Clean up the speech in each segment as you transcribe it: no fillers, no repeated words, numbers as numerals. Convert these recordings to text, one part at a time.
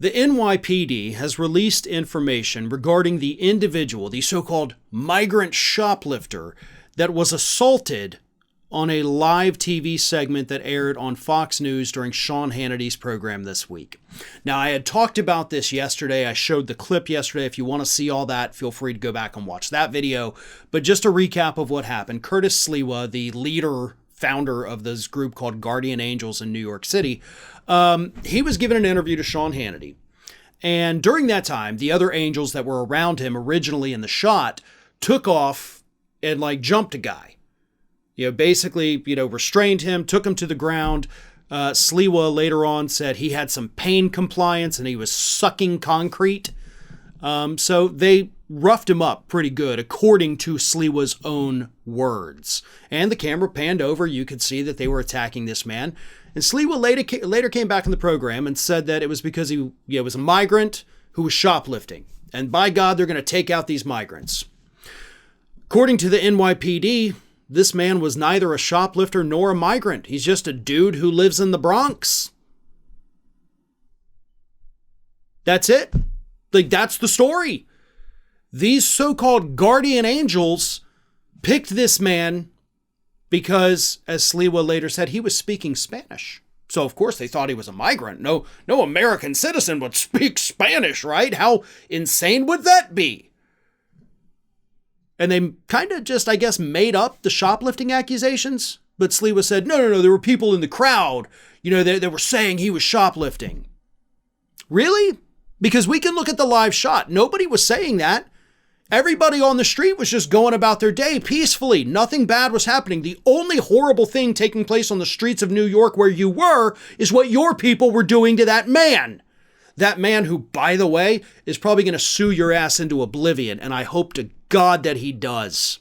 The NYPD has released information regarding the individual, the so-called migrant shoplifter, that was assaulted on a live TV segment that aired on Fox News during Sean Hannity's program this week. Now, I had talked about this yesterday. I showed the clip yesterday. If you want to see all that, feel free to go back and watch that video. But just a recap of what happened. Curtis Sliwa, the founder of this group called Guardian Angels in New York City, he was given an interview to Sean Hannity. And during that time, the other angels that were around him originally in the shot took off and jumped a guy. Basically, restrained him, took him to the ground. Sliwa later on said he had some pain compliance and he was sucking concrete. So they roughed him up pretty good, according to Sliwa's own words. And the camera panned over. You could see that they were attacking this man. And Sliwa later came back in the program and said that it was because he was a migrant who was shoplifting. And by God, they're going to take out these migrants. According to the NYPD, this man was neither a shoplifter nor a migrant. He's just a dude who lives in the Bronx. That's it. That's the story. These so-called guardian angels picked this man because, as Sliwa later said, he was speaking Spanish. So, of course, they thought he was a migrant. No American citizen would speak Spanish, right? How insane would that be? And they kind of just, I guess, made up the shoplifting accusations. But Sliwa said, no, there were people in the crowd, they were saying he was shoplifting. Really? Because we can look at the live shot. Nobody was saying that. Everybody on the street was just going about their day peacefully. Nothing bad was happening. The only horrible thing taking place on the streets of New York where you were is what your people were doing to that man. That man who, by the way, is probably going to sue your ass into oblivion, and I hope to God that he does.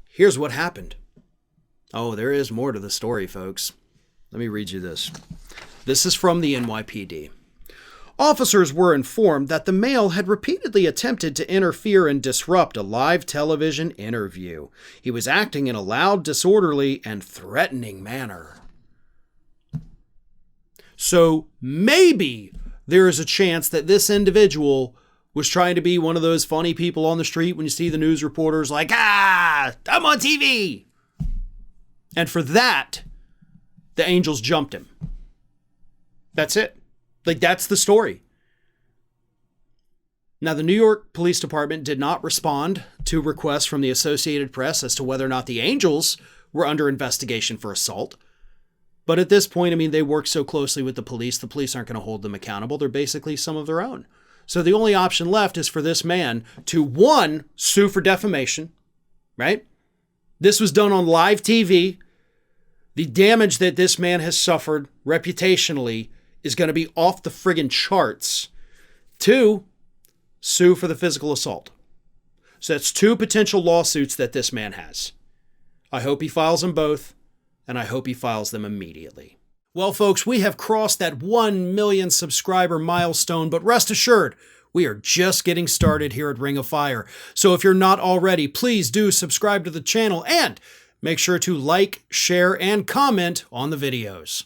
Here's what happened. Oh, there is more to the story, folks. Let me read you this. This is from the NYPD. Officers were informed that the male had repeatedly attempted to interfere and disrupt a live television interview. He was acting in a loud, disorderly, and threatening manner. So maybe there is a chance that this individual was trying to be one of those funny people on the street when you see the news reporters like, I'm on TV. And for that, the angels jumped him. That's it. That's the story. Now, the New York Police Department did not respond to requests from the Associated Press as to whether or not the angels were under investigation for assault. But at this point, they work so closely with the police aren't going to hold them accountable. They're basically some of their own. So the only option left is for this man to, one, sue for defamation, right? This was done on live TV. The damage that this man has suffered reputationally is going to be off the friggin' charts. Two, sue for the physical assault. So that's two potential lawsuits that this man has. I hope he files them both, and I hope he files them immediately. Well, folks, we have crossed that 1 million subscriber milestone, but rest assured, we are just getting started here at Ring of Fire. So if you're not already, please do subscribe to the channel and make sure to like, share, and comment on the videos.